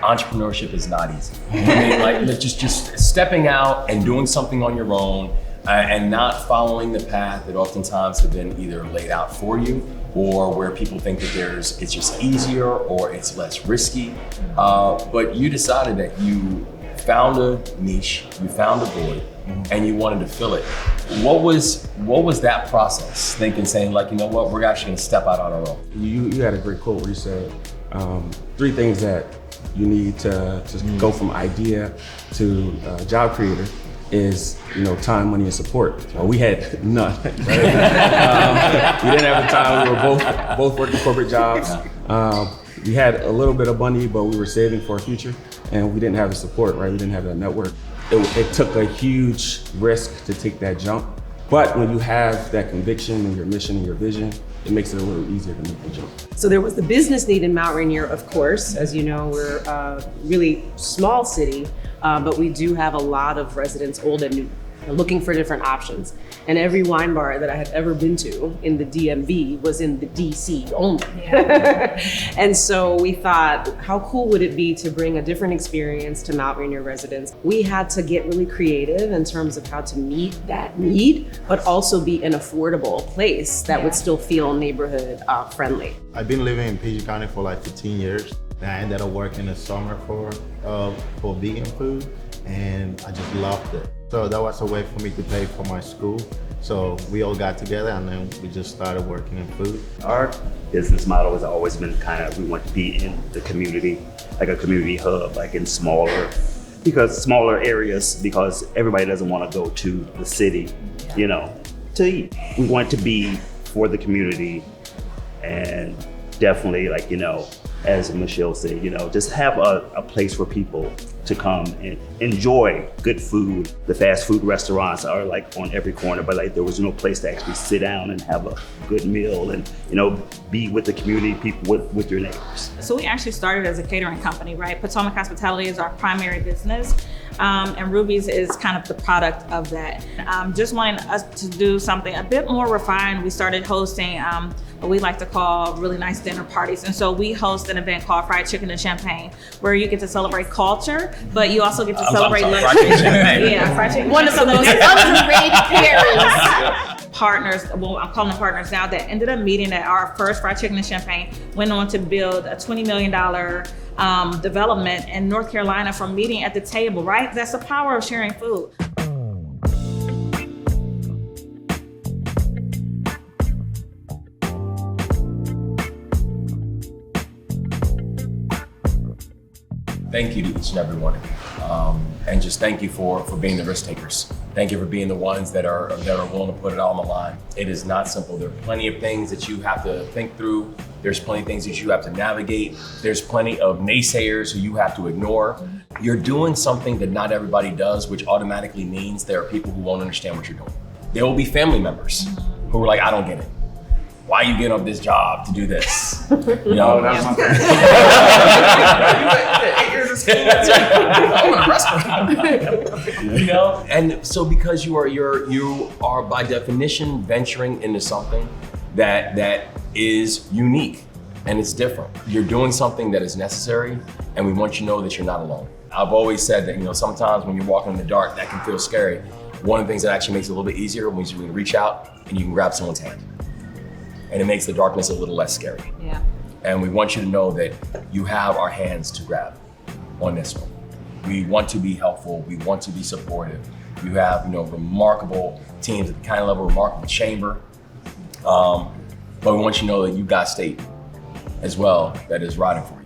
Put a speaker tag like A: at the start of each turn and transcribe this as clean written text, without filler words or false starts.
A: entrepreneurship is not easy. I mean, like just stepping out and doing something on your own and not following the path that oftentimes have been either laid out for you or where people think that it's just easier or it's less risky. But you decided that you found a niche, you found a void, and you wanted to fill it. What was that process? Saying like, you know what, we're actually gonna step out on our own.
B: You had a great quote where you said, 3 things that you need to go from idea to job creator is, time, money, and support. Well, we had none. Right? We didn't have the time. We were both working corporate jobs. We had a little bit of money, but we were saving for a future, and we didn't have the support. Right? We didn't have that network. It took a huge risk to take that jump. But when you have that conviction and your mission and your vision, it makes it a little easier to make the jump.
C: So there was the business need in Mount Rainier, of course. As you know, we're a really small city, but we do have a lot of residents, old and new, looking for different options. And every wine bar that I had ever been to in the DMV was in the DC only. And so we thought, how cool would it be to bring a different experience to Mount Rainier residents? We had to get really creative in terms of how to meet that need, but also be an affordable place that would still feel neighborhood friendly.
D: I've been living in PG County for like 15 years. And I ended up working this summer for vegan food, and I just loved it. So that was a way for me to pay for my school. So we all got together and then we just started working in food.
E: Our business model has always been we want to be in the community, like a community hub, like in smaller areas, because everybody doesn't want to go to the city, to eat. We want to be for the community, and definitely as Michelle said, just have a place for people to come and enjoy good food. The fast food restaurants are like on every corner, but there was no place to actually sit down and have a good meal and, be with the community people, with your neighbors.
F: So we actually started as a catering company, right? Potomac Hospitality is our primary business. And Ruby's is kind of the product of that. Just wanting us to do something a bit more refined. We started hosting what we like to call really nice dinner parties. And so we host an event called Fried Chicken and Champagne, where you get to celebrate culture, but you also get to celebrate luxury.
A: Fried chicken and champagne.
F: Yeah, fried chicken.
C: One of the most underrated pairings.
F: Partners, well, I'm calling them partners now, that ended up meeting at our first Fried Chicken and Champagne, went on to build a $20 million development in North Carolina from meeting at the table, right? That's the power of sharing food.
A: Thank you to each and every one of you. And just thank you for being the risk takers. Thank you for being the ones that are willing to put it all on the line. It is not simple. There are plenty of things that you have to think through. There's plenty of things that you have to navigate. There's plenty of naysayers who you have to ignore. You're doing something that not everybody does, which automatically means there are people who won't understand what you're doing. There will be family members who are like, I don't get it. Why are you getting up this job to do this?
B: That's my thing.
A: 8 years of school. That's right. I own a restaurant. And so because you are by definition venturing into something that is unique and it's different. You're doing something that is necessary, and we want you to know that you're not alone. I've always said that sometimes when you're walking in the dark, that can feel scary. One of the things that actually makes it a little bit easier when you can reach out and you can grab someone's hand. And it makes the darkness a little less scary.
F: Yeah.
A: And we want you to know that you have our hands to grab on this one. We want to be helpful. We want to be supportive. You have, remarkable teams at the county level, remarkable chamber. But we want you to know that you've got state as well that is riding for you.